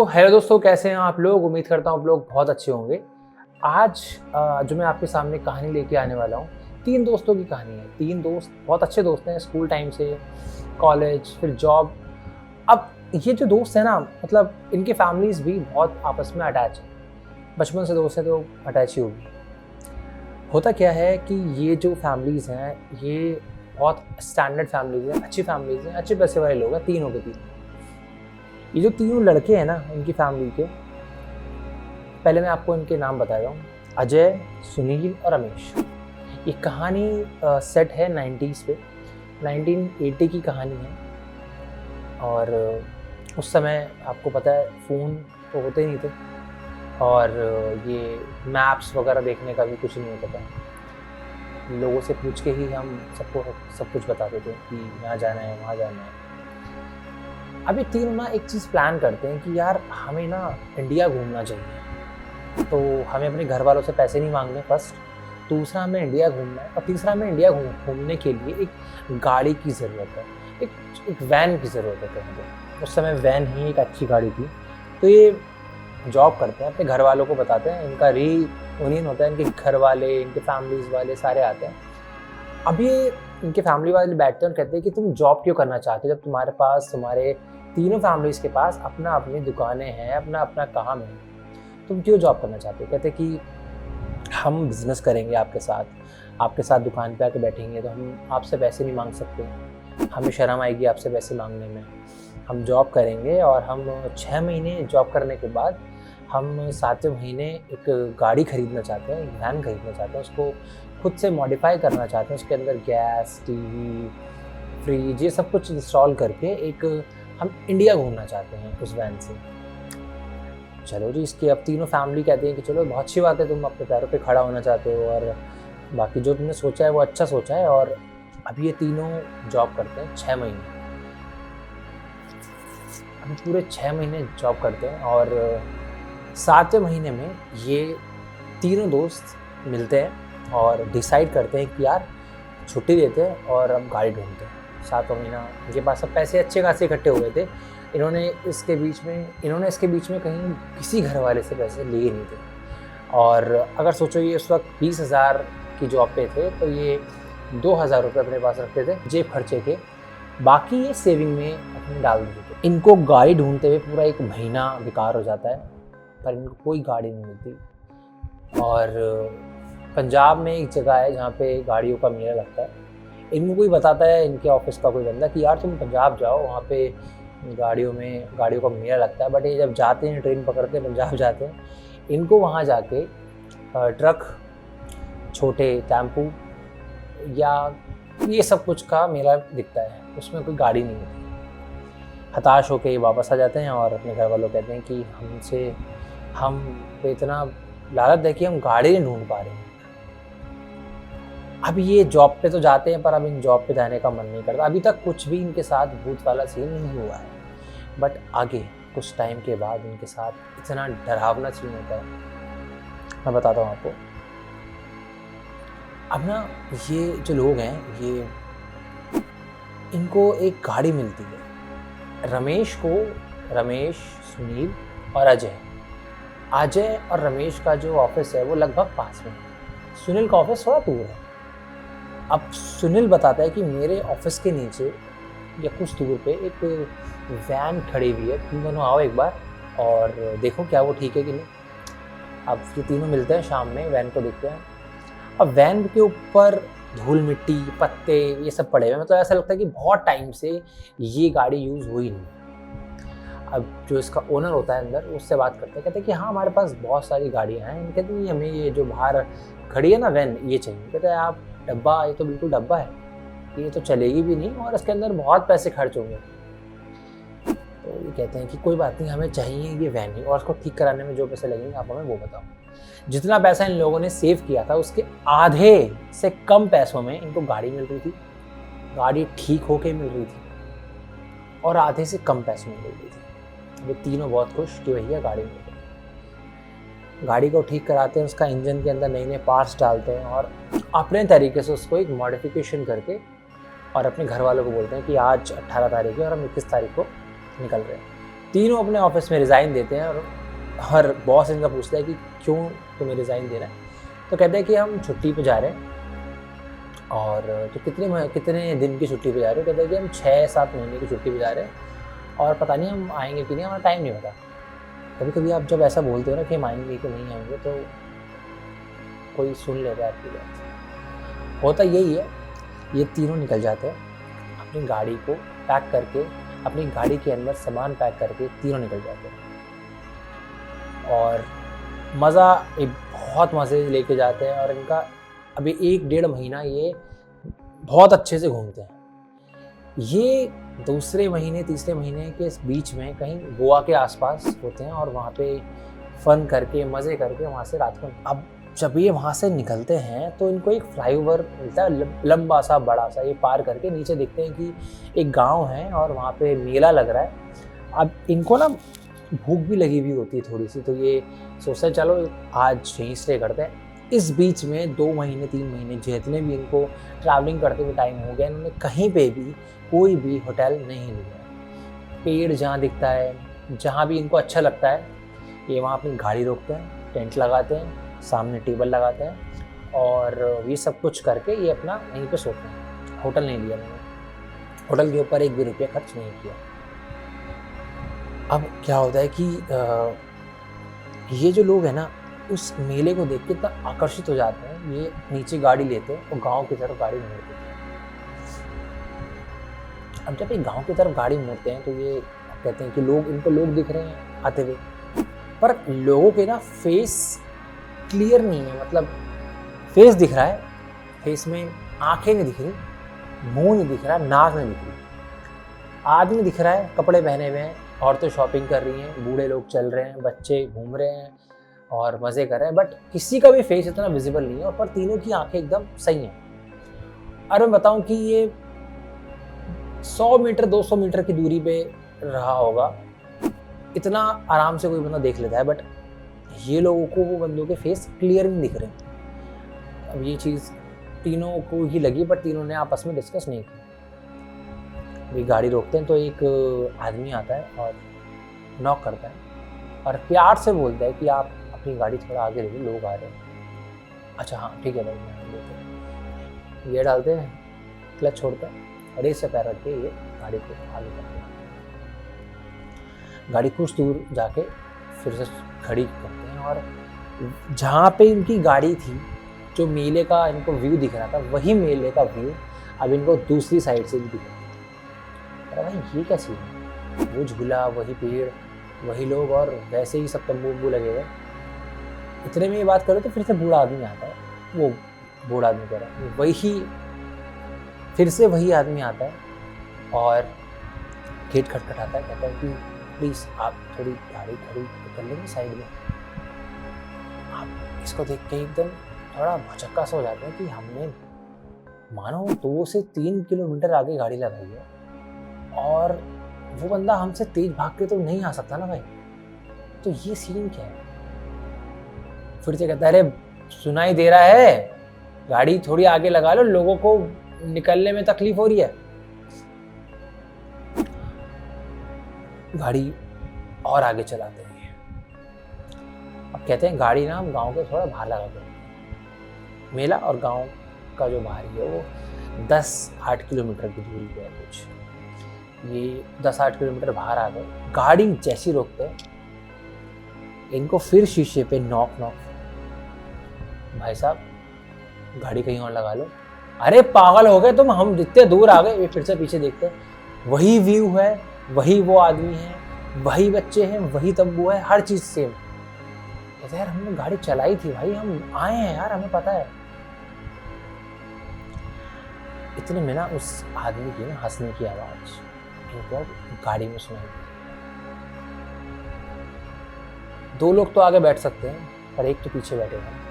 तो हेलो दोस्तों, कैसे हैं आप लोग। उम्मीद करता हूँ आप लोग बहुत अच्छे होंगे। आज जो मैं आपके सामने कहानी लेके आने वाला हूँ, 3 दोस्तों की कहानी है। 3 दोस्त बहुत अच्छे दोस्त हैं, स्कूल टाइम से, कॉलेज, फिर जॉब। अब ये जो दोस्त हैं ना, मतलब इनकी फैमिलीज़ भी बहुत आपस में अटैच हैं। बचपन से दोस्त हैं तो अटैच ही होगी। होता क्या है कि ये जो फैमिलीज़ हैं, ये बहुत स्टैंडर्ड फैमिलीज़ हैं, अच्छी फैमिलीज़ हैं, अच्छे पैसे वाले लोग हैं, तीनों के तीनों। ये जो तीनों लड़के हैं ना, इनकी फैमिली के, पहले मैं आपको इनके नाम बता रहा हूँ। अजय, सुनील और रमेश। ये कहानी सेट है 90s पे, 1980 की कहानी है। और उस समय आपको पता है फ़ोन तो होते ही नहीं थे, और ये मैप्स वगैरह देखने का भी कुछ नहीं होता था। लोगों से पूछ के ही हम सबको सब कुछ बताते थे कि यहाँ जाना है, वहाँ जाना है। अब ये तीनों ना एक चीज़ प्लान करते हैं कि यार हमें ना इंडिया घूमना चाहिए। तो हमें अपने घर वालों से पैसे नहीं मांगने फर्स्ट, दूसरा हमें इंडिया घूमना है, और तीसरा हमें इंडिया घूमने के लिए एक गाड़ी की ज़रूरत है, एक वैन की ज़रूरत है हमें। उस समय वैन ही एक अच्छी गाड़ी थी। तो ये जॉब करते हैं, अपने घर वालों को बताते हैं, इनका रीयूनियन होता है, इनके घर वाले, इनके फैमिलीज़ वाले सारे आते हैं। अब ये इनके फैमिली वाले बैठते हैं और कहते हैं कि तुम जॉब क्यों करना चाहते हो, जब तुम्हारे पास, तुम्हारे तीनों फैमिलीज़ के पास अपना अपनी दुकानें हैं, अपना अपना काम है, तुम क्यों जॉब करना चाहते हो। कहते कि हम बिज़नेस करेंगे आपके साथ दुकान पे आके बैठेंगे तो हम आपसे पैसे नहीं मांग सकते, हमें शर्म आएगी आपसे पैसे मांगने में। हम जॉब करेंगे और हम 6 महीने जॉब करने के बाद हम 7वें महीने एक गाड़ी खरीदना चाहते हैं, एक वैन खरीदना चाहते हैं, उसको खुद से मॉडिफाई करना चाहते हैं, उसके अंदर गैस, टीवी, फ्रिज, ये सब कुछ इंस्टॉल करके एक हम इंडिया घूमना चाहते हैं उस वैन से। चलो जी, इसके अब तीनों फैमिली कहते हैं कि चलो बहुत अच्छी बात है, तुम अपने पैरों पे खड़ा होना चाहते हो, और बाकी जो तुमने सोचा है वो अच्छा सोचा है। और अब ये तीनों जॉब करते हैं 6 महीने। अभी पूरे 6 महीने जॉब करते हैं, और 7वें महीने में ये तीनों दोस्त मिलते हैं और डिसाइड करते हैं कि यार छुट्टी देते हैं और अब गाड़ी ढूंढते हैं। 7वां महीना, इनके पास अब पैसे अच्छे खासे इकट्ठे हो गए थे। इन्होंने इसके बीच में कहीं किसी घर वाले से पैसे लिए नहीं थे। और अगर सोचो, ये उस वक्त 20,000 की जॉब पे थे, तो ये 2,000 रुपये अपने पास रखते थे जेब खर्चे के, बाकी ये सेविंग में अपने डाल देते थे। इनको गाड़ी ढूंढते हुए पूरा 1 महीना बेकार हो जाता है, पर इनको कोई गाड़ी नहीं मिलती। और पंजाब में एक जगह है जहाँ पे गाड़ियों का मेला लगता है। इनको कोई बताता है, इनके ऑफिस का कोई बंदा, कि यार तुम पंजाब जाओ, वहाँ पे गाड़ियों का मेला लगता है। बट ये जब जाते हैं, ट्रेन पकड़ते हैं, पंजाब जाते हैं, इनको वहाँ जाके ट्रक, छोटे टेम्पू या ये सब कुछ का मेला दिखता है, उसमें कोई गाड़ी नहीं होती। हताश होकर ये वापस आ जाते हैं और अपने घर वालों कहते हैं कि हम पे इतना लालच है कि हम गाड़ी नहीं ढूंढ पा रहे हैं। अब ये जॉब पे तो जाते हैं, पर अब इन जॉब पे जाने का मन नहीं करता। अभी तक कुछ भी इनके साथ भूत वाला सीन नहीं हुआ है, बट आगे कुछ टाइम के बाद इनके साथ इतना डरावना सीन होता है, मैं बताता हूँ आपको। अब ना ये जो लोग हैं, ये इनको एक गाड़ी मिलती है। रमेश, सुनील और अजय और रमेश का जो ऑफिस है वो लगभग पास में है। सुनील का ऑफिस थोड़ा दूर है। अब सुनील बताता है कि मेरे ऑफिस के नीचे या कुछ दूर पे एक वैन खड़ी हुई है, तुम दोनों आओ एक बार और देखो क्या वो ठीक है कि नहीं। अब ये तीनों मिलते हैं शाम में, वैन को देखते हैं। अब वैन के ऊपर धूल मिट्टी, पत्ते, ये सब पड़े हुए हैं। मतलब ऐसा लगता है कि बहुत टाइम से ये गाड़ी यूज़ हुई नहीं। अब जो इसका ओनर होता है अंदर, उससे बात करते हैं, कहते हैं कि हाँ हमारे पास बहुत सारी गाड़ियाँ हैं। कहते हैं हमें ये जो बाहर खड़ी है ना वैन, ये चाहिए। कहते हैं आप डब्बा, ये तो बिल्कुल डब्बा है, ये तो चलेगी भी नहीं और इसके अंदर बहुत पैसे खर्च होंगे। तो ये कहते हैं कि कोई बात नहीं, हमें चाहिए ये वैन ही, और उसको ठीक कराने में जो पैसे लगेंगे आप हमें वो बताओ। जितना पैसा इन लोगों ने सेव किया था उसके आधे से कम पैसों में इनको गाड़ी मिल रही थी, गाड़ी ठीक होके मिल रही थी, और आधे से कम पैसों में मिल रही थी। वे तीनों बहुत खुश कि भैया गाड़ी मिल गई। गाड़ी को ठीक कराते हैं, उसका इंजन के अंदर नए नए पार्ट्स डालते हैं और अपने तरीके से उसको एक मॉडिफिकेशन करके और अपने घर वालों को बोलते हैं कि आज 18 तारीख है और हम 21 तारीख को निकल रहे हैं। तीनों अपने ऑफिस में रिज़ाइन देते हैं और हर बॉस इनका पूछता है कि क्यों तुम्हें रिज़ाइन देना है। तो कहते हैं कि हम छुट्टी पे जा रहे हैं। और तो कितने दिन की छुट्टी पे जा रहे हो? कहते हैं कि हम 6-7 महीने की छुट्टी पे जा रहे हैं और पता नहीं हम आएंगे कि नहीं, हमारा टाइम नहीं पता। कभी कभी आप जब ऐसा बोलते हो ना कि हम आएंगे कि नहीं आएंगे, तो कोई सुन लेता है आपकी बात। होता यही है, ये तीनों निकल जाते हैं अपनी गाड़ी को पैक करके, अपनी गाड़ी के अंदर सामान पैक करके तीनों निकल जाते हैं और मज़ा एक बहुत मज़े लेके जाते हैं। और इनका अभी 1-1.5 महीना ये बहुत अच्छे से घूमते हैं। ये दूसरे महीने तीसरे महीने के बीच में कहीं गोवा के आसपास होते हैं और वहाँ पे फ़न करके मज़े करके वहाँ से रात को, अब जब ये वहाँ से निकलते हैं तो इनको एक फ्लाईओवर मिलता है लंबा सा बड़ा सा। ये पार करके नीचे देखते हैं कि एक गांव है और वहाँ पे मेला लग रहा है। अब इनको ना भूख भी लगी हुई होती है थोड़ी सी, तो ये सोचते हैं चलो आज यहीं स्टे करते हैं। इस बीच में 2 महीने 3 महीने जितने भी इनको ट्रैवलिंग करते हुए टाइम हो गया, इन्होंने कहीं पे भी कोई भी होटल नहीं लिया। पेड़ जहाँ दिखता है, जहाँ भी इनको अच्छा लगता है, ये वहाँ अपनी गाड़ी रोकते हैं, टेंट लगाते हैं, सामने टेबल लगाते हैं और ये सब कुछ करके ये अपना यहीं पे सोते हैं। होटल नहीं लिया मैंने, होटल के ऊपर 1 भी रुपया खर्च नहीं किया। अब क्या होता है कि ये जो लोग हैं ना, उस मेले को देख के इतना आकर्षित हो जाते हैं, ये नीचे गाड़ी लेते हैं और गांव की तरफ गाड़ी मोड़ देते हैं। अब जब ये गांव की तरफ गाड़ी मोड़ते हैं तो ये कहते हैं कि इनको लोग दिख रहे हैं आते हुए, पर लोगों के ना फेस क्लियर नहीं है। मतलब फेस दिख रहा है, फेस में आंखें नहीं दिख रही, मुंह नहीं दिख रहा, नाक नहीं दिख रही। आदमी दिख रहा है, कपड़े पहने हुए हैं, औरतें शॉपिंग कर रही हैं, बूढ़े लोग चल रहे हैं, बच्चे घूम रहे हैं और मज़े कर रहे हैं, बट किसी का भी फेस इतना विजिबल नहीं है। और पर तीनों की आंखें एकदम सही हैं। और मैं बताऊं कि ये 100 मीटर 200 मीटर की दूरी पे रहा होगा, इतना आराम से कोई बंदा देख लेता है, बट ये लोगों को वो बंदों के फेस क्लियर नहीं दिख रहे। अब ये चीज़ तीनों को ही लगी, बट तीनों ने आपस में डिस्कस नहीं की। अभी गाड़ी रोकते हैं तो एक आदमी आता है और नॉक करता है और प्यार से बोलता है कि आप अपनी गाड़ी थोड़ा आगे ले लो, लोग आ रहे हैं। अच्छा हाँ ठीक है भाई, मैं लेते हैं। ये डालते हैं, क्लच छोड़ते हैं और इससे पैर रख के ये गाड़ी को आगे करते हैं। गाड़ी कुछ दूर जाके फिर से खड़ी करते हैं और जहाँ पे इनकी गाड़ी थी, जो मेले का इनको व्यू दिख रहा था, वही मेले का व्यू अब इनको दूसरी साइड से भी दिख रहा है। अरे भाई ये क्या सीन है? वो झूला, वही पेड़, वही लोग और वैसे ही सब तंबू वंबू लगे हुए। इतने में ये बात करो तो फिर से बूढ़ा आदमी आता है। वो बूढ़ा आदमी कह रहा है, वही फिर से वही आदमी आता है और गेट खटखटाता है। कहता है कि प्लीज़ आप थोड़ी गाड़ी खड़ी कर लेंगे साइड में। आप इसको देख के एकदम थोड़ा भचक्का सा हो जाते हैं कि हमने मानो 2 से 3 किलोमीटर आगे गाड़ी लगाई है और वो बंदा हमसे तेज भाग के तो नहीं आ सकता ना भाई, तो ये सीन क्या है? फिर से कहता है, अरे सुनाई दे रहा है, गाड़ी थोड़ी आगे लगा लो, लोगों को निकलने में तकलीफ हो रही है। गाड़ी और आगे चलाते हैं। अब कहते हैं गाड़ी ना हम गांव के थोड़ा बाहर लगा दें। मेला और गांव का जो बाहरी है वो 10-8 किलोमीटर की दूरी पे है कुछ। ये 10-8 किलोमीटर बाहर आ गए। गाड़ी जैसी रोकते हैं, इनको फिर शीशे पे नॉक। भाई साहब गाड़ी कहीं और लगा लो। अरे पागल हो गए तुम, हम जितने दूर आ गए। ये फिर से पीछे देखते हैं, वही व्यू है, वही वो आदमी है, वही बच्चे हैं, वही तंबू है, हर चीज सेम। कहते यार हमने गाड़ी चलाई थी भाई, हम आए हैं यार, हमें पता है। इतने में ना उस आदमी की ना हंसने की आवाज इनको गाड़ी में सुनाई दी। 2 लोग तो आगे बैठ सकते हैं पर एक तो पीछे बैठेगा।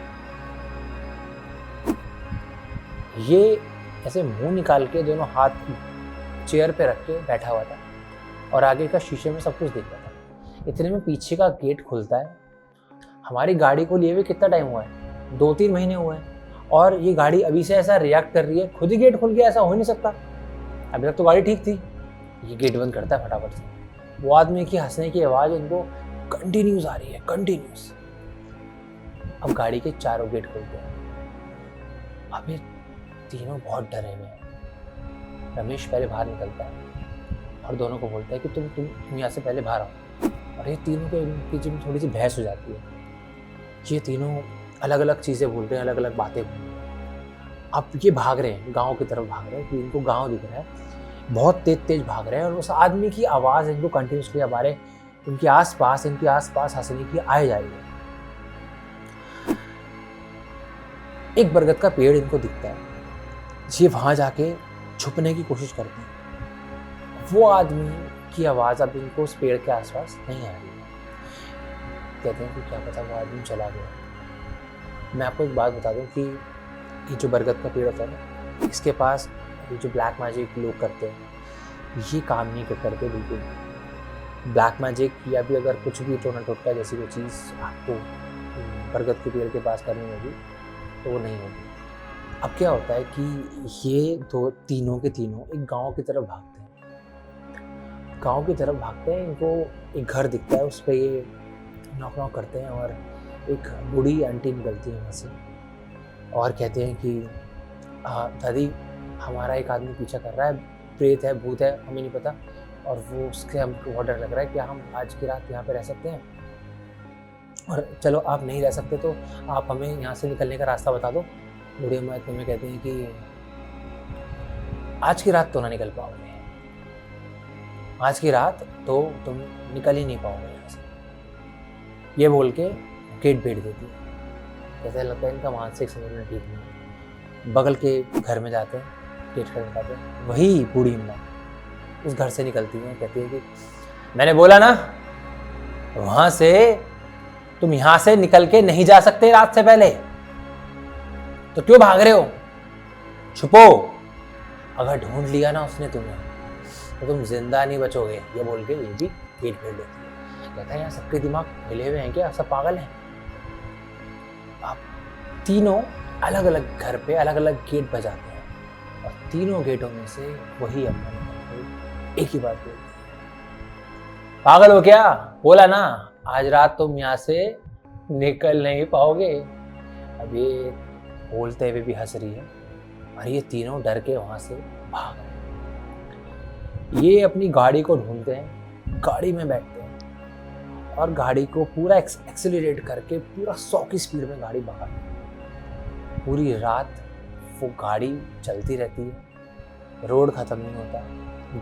ये ऐसे मुंह निकाल के दोनों हाथ चेयर पे रख के बैठा हुआ था और आगे का शीशे में सब कुछ दिख रहा था। इतने में पीछे का गेट खुलता है। हमारी गाड़ी को लिए हुए कितना टाइम हुआ है? 2-3 महीने हुए हैं और ये गाड़ी अभी से ऐसा रिएक्ट कर रही है। खुद ही गेट खुल गया, ऐसा हो नहीं सकता। अभी तक तो गाड़ी ठीक थी। ये गेट बंद करता है फटाफट से, वो आदमी की हंसने की आवाज़ उनको कंटिन्यूस आ रही है, कंटिन्यूस। अब गाड़ी के चारों गेट खुलते हैं। अब ये तीनों बहुत डरे हुए हैं। रमेश पहले बाहर निकलता है और दोनों को बोलता है कि तुम यहाँ से पहले बाहर आओ। और ये तीनों के बीच में थोड़ी सी बहस हो जाती है। ये तीनों अलग अलग चीज़ें बोल रहे हैं, अलग अलग बातें बोल रहे हैं। अब ये भाग रहे हैं, गांव की तरफ भाग रहे हैं कि इनको गांव दिख रहा है, बहुत तेज तेज भाग रहे हैं और उस आदमी की आवाज़ इनको कंटिन्यूसली हमारे इनके आसपास हंसने की आए जा रही है। एक बरगद का पेड़ इनको दिखता है। ये वहाँ जाके छुपने की कोशिश करते हैं। वो आदमी की आवाज़ अब इनको उस पेड़ के आसपास नहीं आ रही है। कहते हैं कि क्या पता वो आदमी चला गया। मैं आपको एक बात बता दूं कि ये जो बरगद का पेड़ होता है ना, इसके पास ये जो ब्लैक मैजिक लोग करते हैं, ये काम नहीं करते बिल्कुल। ब्लैक मैजिक या भी अगर कुछ भी टोना टोटका जैसी कोई चीज़ आपको बरगद के पेड़ के पास करनी होगी तो वो नहीं होगी। अब क्या होता है कि ये तीनों के तीनों एक गांव की तरफ भागते हैं। गांव की तरफ भागते हैं, इनको एक घर दिखता है, उस पर ये नॉक नॉक करते हैं और एक बूढ़ी आंटी निकलती है वहाँ से और कहते हैं कि दादी, हमारा एक आदमी पीछा कर रहा है, प्रेत है, भूत है, हमें नहीं पता, और वो उसके हमको बहुत डर लग रहा है कि हम आज की रात यहाँ पे रह सकते हैं, और चलो आप नहीं रह सकते तो आप हमें यहाँ से निकलने का रास्ता बता दो। बूढ़ी अम्मा तुम्हें कहते हैं कि आज की रात तो ना निकल पाओगे, आज की रात तो तुम निकल ही नहीं पाओगे यहाँ से। ये बोल के गेट भेज देती है। जैसे लगता है इनका मानसिक संतुलन ठीक नहीं। बगल के घर में जाते हैं, गेट खटखटाते हैं, वही बूढ़ी अम्मा उस घर से निकलती है, कहती है कि मैंने बोला ना वहां से तुम यहाँ से निकल के नहीं जा सकते रात से पहले, तो क्यों भाग रहे हो? छुपो, अगर ढूंढ लिया ना उसने तुम्हें तो तुम जिंदा नहीं बचोगे। ये बोल के ये भी गेट भेज देती है। कहता है यार सबके दिमाग मिले हुए हैं क्या, सब पागल हैं? आप तीनों अलग अलग घर पे अलग अलग गेट बजाते हैं और तीनों गेटों में से वही अम्मा निकल एक ही बात बोलती है, पागल हो क्या? बोला ना आज रात तुम यहाँ से निकल नहीं पाओगे। अब ये बोलते हुए भी हंस रही है और ये तीनों डर के वहां से भाग रहे हैं। ये अपनी गाड़ी को ढूंढते हैं, गाड़ी में बैठते हैं और गाड़ी को पूरा एक्सेलरेट करके पूरा 100 की स्पीड में गाड़ी भगाते हैं। पूरी रात वो गाड़ी चलती रहती है, रोड ख़त्म नहीं होता,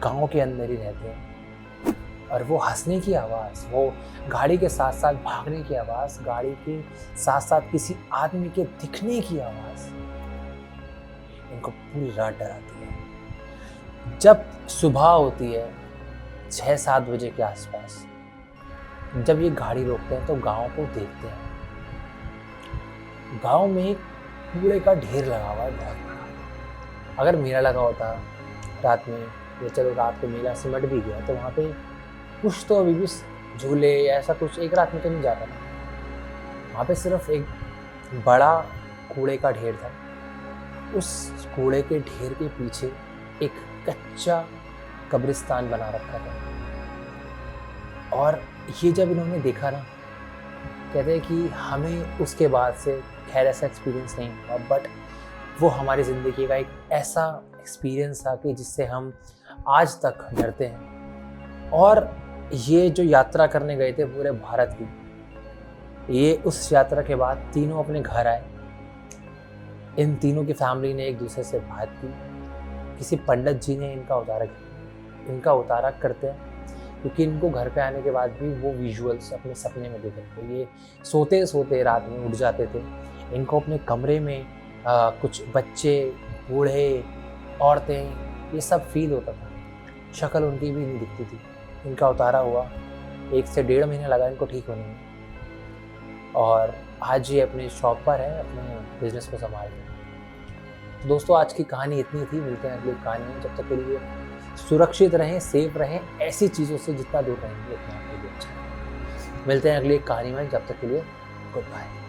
गांव के अंदर ही रहते हैं और वो हंसने की आवाज़, वो गाड़ी के साथ साथ भागने की आवाज़, गाड़ी के साथ साथ किसी आदमी के दिखने की आवाज़ इनको पूरी रात डराती है। जब सुबह होती है 6-7 बजे के आसपास, जब ये गाड़ी रोकते हैं तो गांव को देखते हैं। गांव में कूड़े का ढेर लगा हुआ है बहुत बड़ा। अगर मेला लगा होता रात में, या चलो रात को मेला सिमट भी गया तो वहाँ पे कुछ तो अभी भी झूले या ऐसा कुछ एक रात में तो नहीं जाता था। वहाँ पे सिर्फ एक बड़ा कूड़े का ढेर था। उस कूड़े के ढेर के पीछे एक कच्चा कब्रिस्तान बना रखा था। और ये जब इन्होंने देखा ना, कहते हैं कि हमें उसके बाद से खैर ऐसा एक्सपीरियंस नहीं हुआ, बट वो हमारी ज़िंदगी का एक ऐसा एक्सपीरियंस था कि जिससे हम आज तक डरते हैं। और ये जो यात्रा करने गए थे पूरे भारत की, ये उस यात्रा के बाद तीनों अपने घर आए। इन तीनों की फैमिली ने एक दूसरे से बात की। किसी पंडित जी ने इनका उतारा करते हैं, क्योंकि इनको घर पे आने के बाद भी वो विजुअल्स अपने सपने में देख रहे थे। ये सोते सोते रात में उठ जाते थे। इनको अपने कमरे में कुछ बच्चे, बूढ़े, औरतें, ये सब फील होता था। शक्ल उनकी भी नहीं दिखती थी। इनका उतारा हुआ 1 से 1.5 महीना लगा इनको ठीक होने में, और आज ये अपने शॉप पर है, अपने बिजनेस को संभाल रहे हैं। तो दोस्तों आज की कहानी इतनी थी। मिलते हैं अगली कहानी में। जब तक के लिए सुरक्षित रहें, सेफ रहें, ऐसी चीज़ों से जितना दूर रहेंगे उतना आपके लिए अच्छा है। मिलते हैं अगली कहानी में। जब तक के लिए गुड बाय।